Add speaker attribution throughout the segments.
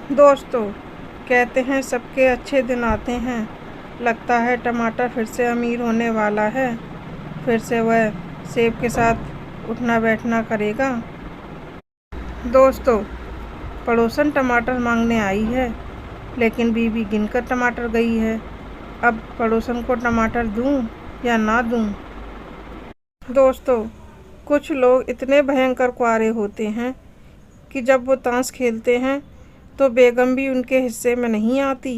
Speaker 1: दोस्तों, कहते हैं सबके अच्छे दिन आते हैं। लगता है टमाटर फिर से अमीर होने वाला है। फिर से वह सेब के साथ उठना बैठना करेगा। दोस्तों, पड़ोसन टमाटर मांगने आई है, लेकिन बीवी गिनकर टमाटर गई है। अब पड़ोसन को टमाटर दूं या ना दूं? दोस्तों, कुछ लोग इतने भयंकर कुंवारे होते हैं कि जब वो ताश खेलते हैं तो बेगम भी उनके हिस्से में नहीं आती।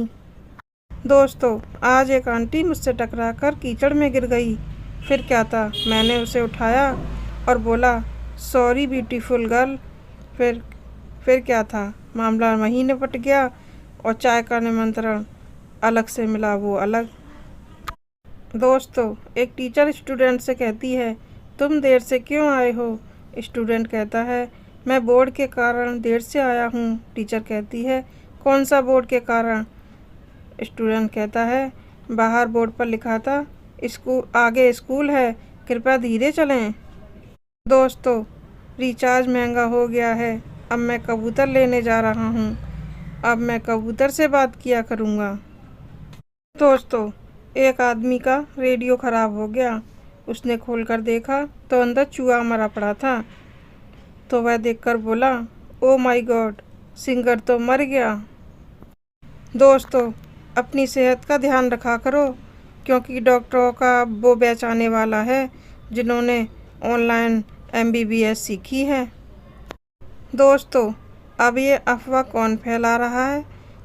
Speaker 1: दोस्तों, आज एक आंटी मुझसे टकराकर कीचड़ में गिर गई। फिर क्या था, मैंने उसे उठाया और बोला, सॉरी ब्यूटीफुल गर्ल। फिर फिर क्या था, मामला वहीं निपट गया और चाय का निमंत्रण अलग से मिला वो अलग। दोस्तों, एक टीचर स्टूडेंट से कहती है, तुम देर से क्यों आए हो? स्टूडेंट कहता है, मैं बोर्ड के कारण देर से आया हूँ। टीचर कहती है, कौन सा बोर्ड के कारण? स्टूडेंट कहता है, बाहर बोर्ड पर लिखा था, आगे स्कूल है, कृपया धीरे चलें। दोस्तों, रिचार्ज महंगा हो गया है। अब मैं कबूतर लेने जा रहा हूँ। अब मैं कबूतर से बात किया करूँगा। दोस्तों, एक आदमी का रेडियो ख़राब हो गया। उसने खोलकर देखा तो अंदर चूहा मरा पड़ा था। तो वह देखकर बोला, ओ माय गॉड, सिंगर तो मर गया। दोस्तों, अपनी सेहत का ध्यान रखा करो, क्योंकि डॉक्टरों का वो बैच आने वाला है जिन्होंने ऑनलाइन MBBS सीखी है। दोस्तों, अब ये अफवाह कौन फैला रहा है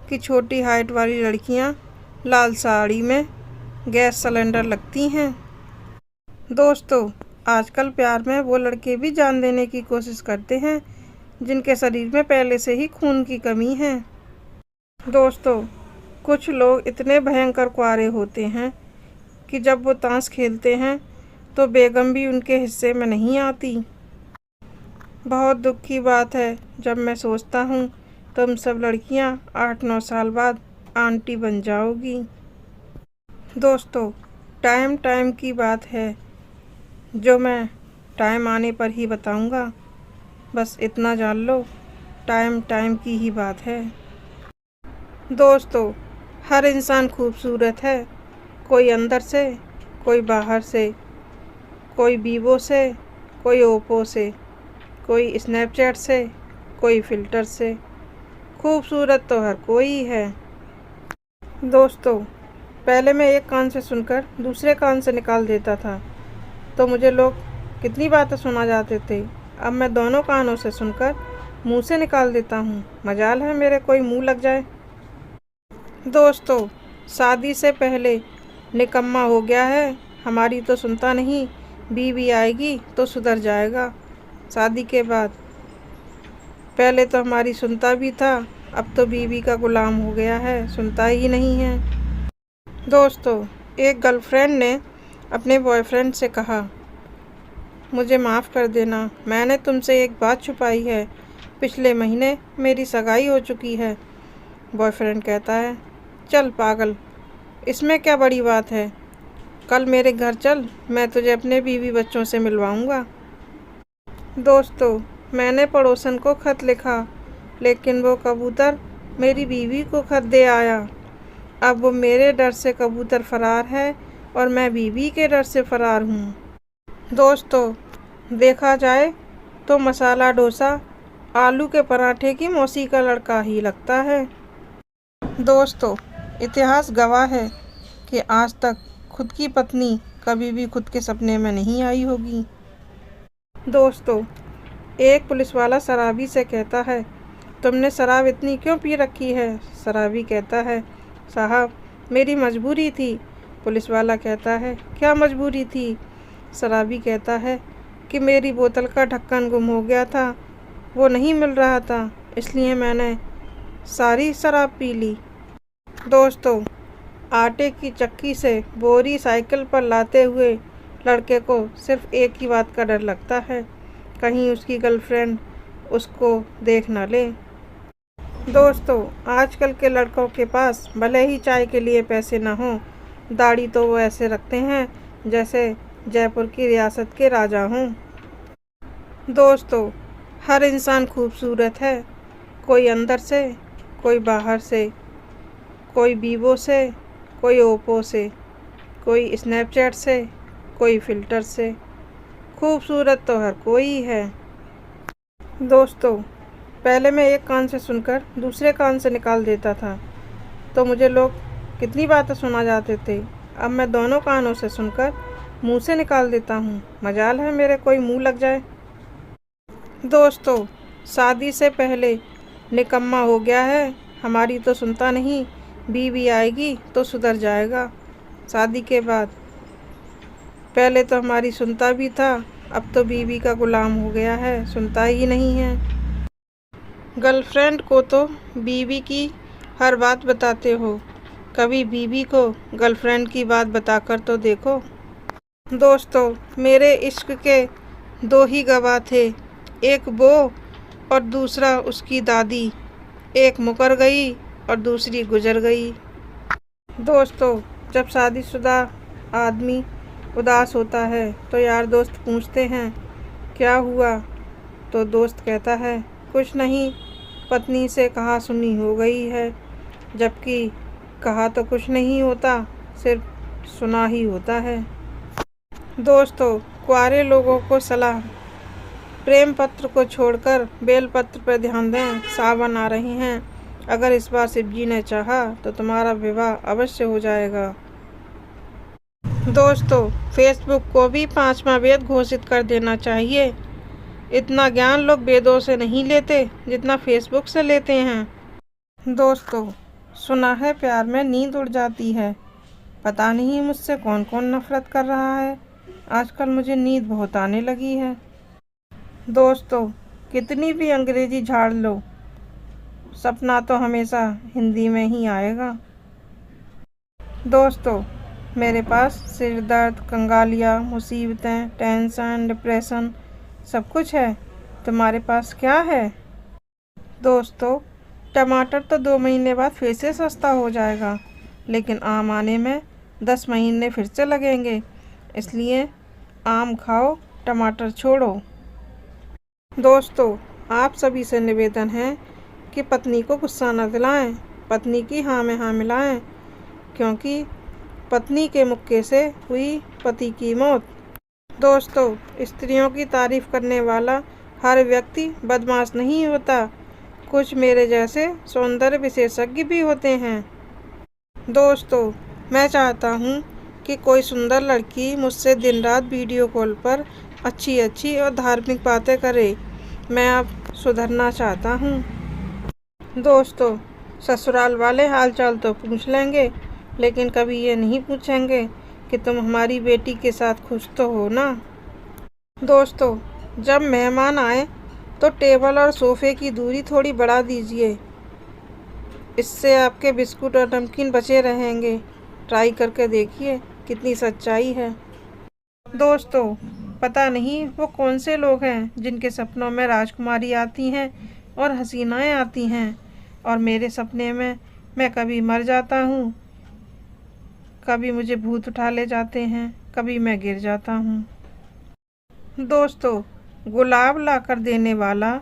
Speaker 1: कि छोटी हाइट वाली लड़कियां लाल साड़ी में गैस सिलेंडर लगती हैं? दोस्तों, आजकल प्यार में वो लड़के भी जान देने की कोशिश करते हैं जिनके शरीर में पहले से ही खून की कमी है। दोस्तों, कुछ लोग इतने भयंकर कुंवारे होते हैं कि जब वो ताश खेलते हैं तो बेगम भी उनके हिस्से में नहीं आती। बहुत दुख की बात है जब मैं सोचता हूँ तुम सब लड़कियाँ 8-9 साल बाद आंटी बन जाओगी। दोस्तों, टाइम टाइम की बात है जो मैं टाइम आने पर ही बताऊँगा। बस इतना जान लो, टाइम टाइम की ही बात है। दोस्तों, हर इंसान खूबसूरत है, कोई अंदर से, कोई बाहर से, कोई वीवो से, कोई ओप्पो से, कोई स्नैपचैट से, कोई फ़िल्टर से। खूबसूरत तो हर कोई है। दोस्तों, पहले मैं एक कान से सुनकर दूसरे कान से निकाल देता था तो मुझे लोग कितनी बातें सुना जाते थे। अब मैं दोनों कानों से सुनकर मुंह से निकाल देता हूँ। मजाल है मेरे कोई मुंह लग जाए। दोस्तों, शादी से पहले निकम्मा हो गया है, हमारी तो सुनता नहीं, बीवी आएगी तो सुधर जाएगा। शादी के बाद पहले तो हमारी सुनता भी था, अब तो बीवी का गुलाम हो गया है, सुनता ही नहीं है। दोस्तों, एक गर्लफ्रेंड ने अपने बॉयफ्रेंड से कहा, मुझे माफ़ कर देना, मैंने तुमसे एक बात छुपाई है। पिछले महीने मेरी सगाई हो चुकी है। बॉयफ्रेंड कहता है, चल पागल, इसमें क्या बड़ी बात है, कल मेरे घर चल, मैं तुझे अपने बीवी बच्चों से मिलवाऊंगा। दोस्तों, मैंने पड़ोसन को खत लिखा, लेकिन वो कबूतर मेरी बीवी को खत दे आया। अब वो मेरे डर से कबूतर फरार है और मैं बीवी के डर से फरार हूँ। दोस्तों, देखा जाए तो मसाला डोसा आलू के पराठे की मौसी का लड़का ही लगता है। दोस्तों, इतिहास गवाह है कि आज तक खुद की पत्नी कभी भी खुद के सपने में नहीं आई होगी। दोस्तों, एक पुलिस वाला शराबी से कहता है, तुमने शराब इतनी क्यों पी रखी है? शराबी कहता है, साहब, मेरी मजबूरी थी। पुलिस वाला कहता है, क्या मजबूरी थी? शराबी कहता है कि मेरी बोतल का ढक्कन गुम हो गया था, वो नहीं मिल रहा था, इसलिए मैंने सारी शराब पी ली। दोस्तों, आटे की चक्की से बोरी साइकिल पर लाते हुए लड़के को सिर्फ एक ही बात का डर लगता है, कहीं उसकी गर्लफ्रेंड उसको देख ना ले। दोस्तों, आजकल के लड़कों के पास भले ही चाय के लिए पैसे ना हों, दाढ़ी तो वो ऐसे रखते हैं जैसे जयपुर की रियासत के राजा हों। दोस्तों, हर इंसान खूबसूरत है, कोई अंदर से, कोई बाहर से, कोई वीवो से, कोई ओप्पो से, कोई स्नैपचैट से, कोई फ़िल्टर से। खूबसूरत तो हर कोई है। दोस्तों, पहले मैं एक कान से सुनकर दूसरे कान से निकाल देता था तो मुझे लोग कितनी बातें सुना जाते थे। अब मैं दोनों कानों से सुनकर मुंह से निकाल देता हूँ। मजाल है मेरे कोई मुंह लग जाए। दोस्तों, शादी से पहले निकम्मा हो गया है, हमारी तो सुनता नहीं, बीवी आएगी तो सुधर जाएगा। शादी के बाद पहले तो हमारी सुनता भी था, अब तो बीवी का गुलाम हो गया है, सुनता ही नहीं है। गर्लफ्रेंड को तो बीवी की हर बात बताते हो, कभी बीवी को गर्लफ्रेंड की बात बताकर तो देखो। दोस्तों, मेरे इश्क के दो ही गवाह थे, एक वो और दूसरा उसकी दादी। एक मुकर गई और दूसरी गुजर गई। दोस्तों, जब शादीशुदा आदमी उदास होता है तो यार दोस्त पूछते हैं क्या हुआ, तो दोस्त कहता है कुछ नहीं, पत्नी से कहा सुनी हो गई है। जबकि कहा तो कुछ नहीं होता, सिर्फ सुना ही होता है। दोस्तों, कुंवारे लोगों को सलाह, प्रेम पत्र को छोड़कर बेल पत्र पर ध्यान दें। सावन आ रहे हैं, अगर इस बार शिव जी ने चाहा तो तुम्हारा विवाह अवश्य हो जाएगा। दोस्तों, फेसबुक को भी पांचवा वेद घोषित कर देना चाहिए। इतना ज्ञान लोग वेदों से नहीं लेते जितना फेसबुक से लेते हैं। दोस्तों, सुना है प्यार में नींद उड़ जाती है। पता नहीं मुझसे कौन कौन नफरत कर रहा है, आजकल मुझे नींद बहुत आने लगी है। दोस्तों, कितनी भी अंग्रेजी झाड़ लो, सपना तो हमेशा हिंदी में ही आएगा। दोस्तों, मेरे पास सिर दर्द, कंगालियाँ, मुसीबतें, टेंशन, डिप्रेशन सब कुछ है। तुम्हारे पास क्या है? दोस्तों, टमाटर तो 2 महीने बाद फिर से सस्ता हो जाएगा, लेकिन आम आने में 10 महीने फिर से लगेंगे। इसलिए आम खाओ, टमाटर छोड़ो। दोस्तों, आप सभी से निवेदन है कि पत्नी को गुस्सा न दिलाएं, पत्नी की हाँ में हाँ मिलाएं, क्योंकि पत्नी के मुक्के से हुई पति की मौत। दोस्तों, स्त्रियों की तारीफ करने वाला हर व्यक्ति बदमाश नहीं होता, कुछ मेरे जैसे सौंदर्य विशेषज्ञ भी होते हैं। दोस्तों, मैं चाहता हूँ कि कोई सुंदर लड़की मुझसे दिन रात वीडियो कॉल पर अच्छी अच्छी और धार्मिक बातें करे। मैं अब सुधरना चाहता हूँ। दोस्तों, ससुराल वाले हालचाल तो पूछ लेंगे, लेकिन कभी ये नहीं पूछेंगे कि तुम हमारी बेटी के साथ खुश तो हो ना। दोस्तों, जब मेहमान आए तो टेबल और सोफे की दूरी थोड़ी बढ़ा दीजिए, इससे आपके बिस्कुट और नमकीन बचे रहेंगे। ट्राई करके देखिए कितनी सच्चाई है। दोस्तों, पता नहीं वो कौन से लोग हैं जिनके सपनों में राजकुमारी आती हैं और हसीनाएं आती हैं, और मेरे सपने में मैं कभी मर जाता हूँ, कभी मुझे भूत उठा ले जाते हैं, कभी मैं गिर जाता हूँ। दोस्तों, गुलाब लाकर देने वाला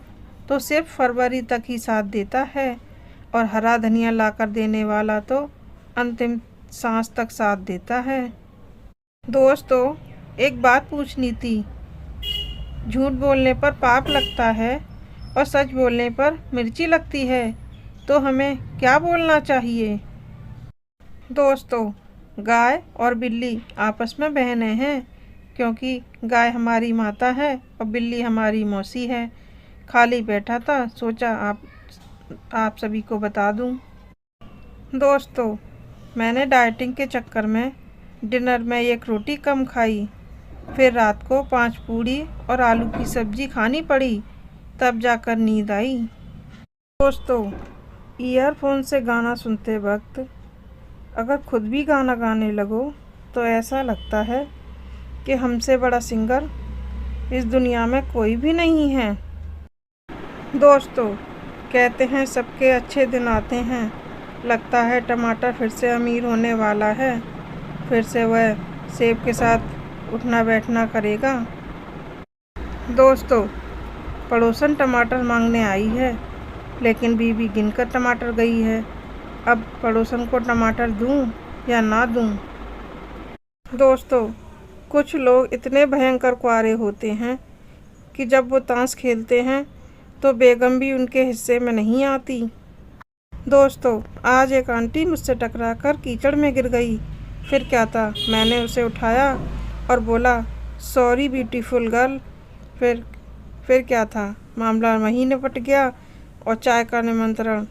Speaker 1: तो सिर्फ फरवरी तक ही साथ देता है, और हरा धनिया लाकर देने वाला तो अंतिम सांस तक साथ देता है। दोस्तों, एक बात पूछनी थी, झूठ बोलने पर पाप लगता है और सच बोलने पर मिर्ची लगती है, तो हमें क्या बोलना चाहिए? दोस्तों, गाय और बिल्ली आपस में बहनें हैं, क्योंकि गाय हमारी माता है और बिल्ली हमारी मौसी है। खाली बैठा था, सोचा आप सभी को बता दूं। दोस्तों, मैंने डाइटिंग के चक्कर में डिनर में 1 रोटी कम खाई, फिर रात को 5 पूड़ी और आलू की सब्जी खानी पड़ी, तब जाकर नींद आई। दोस्तों, ईयरफोन से गाना सुनते वक्त अगर खुद भी गाना गाने लगो तो ऐसा लगता है कि हमसे बड़ा सिंगर इस दुनिया में कोई भी नहीं है। दोस्तों, कहते हैं सबके अच्छे दिन आते हैं, लगता है टमाटर फिर से अमीर होने वाला है, फिर से वह सेब के साथ उठना बैठना करेगा। दोस्तों, पड़ोसन टमाटर मांगने आई है, लेकिन बीवी गिनकर टमाटर गई है। अब पड़ोसन को टमाटर दूं या ना दूं। दोस्तों, कुछ लोग इतने भयंकर कुंवारे होते हैं कि जब वो ताश खेलते हैं तो बेगम भी उनके हिस्से में नहीं आती। दोस्तों, आज एक आंटी मुझसे टकरा कर कीचड़ में गिर गई। फिर क्या था, मैंने उसे उठाया और बोला, सॉरी ब्यूटीफुल गर्ल। फिर क्या था, मामला वहीं निपट गया और चाय का निमंत्रण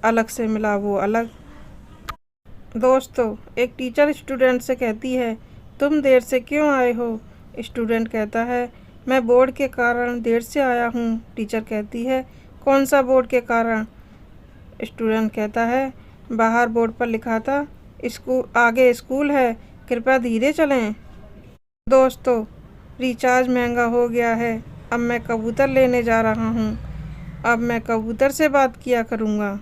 Speaker 1: अलग से मिला वो अलग। दोस्तों, एक टीचर स्टूडेंट से कहती है, तुम देर से क्यों आए हो? स्टूडेंट कहता है, मैं बोर्ड के कारण देर से आया हूँ। टीचर कहती है, कौन सा बोर्ड के कारण? स्टूडेंट कहता है, बाहर बोर्ड पर लिखा था आगे स्कूल है, कृपया धीरे चलें। दोस्तों, रिचार्ज महंगा हो गया है। अब मैं कबूतर लेने जा रहा हूँ। अब मैं कबूतर से बात किया करूँगा।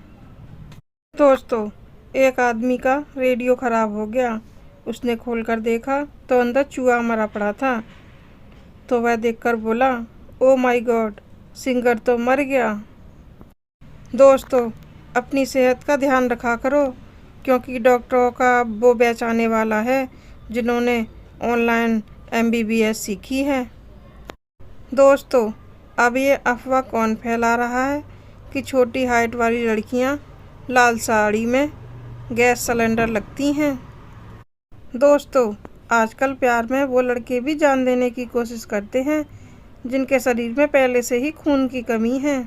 Speaker 1: दोस्तों, एक आदमी का रेडियो ख़राब हो गया। उसने खोलकर देखा तो अंदर चूहा मरा पड़ा था। तो वह देखकर बोला, ओ माय गॉड, सिंगर तो मर गया। दोस्तों, अपनी सेहत का ध्यान रखा करो, क्योंकि डॉक्टरों का वो बैच आने वाला है जिन्होंने ऑनलाइन MBBS सीखी है। दोस्तों, अब ये अफवाह कौन फैला रहा है कि छोटी हाइट वाली लड़कियां लाल साड़ी में गैस सिलेंडर लगती हैं? दोस्तों, आजकल प्यार में वो लड़के भी जान देने की कोशिश करते हैं जिनके शरीर में पहले से ही खून की कमी है।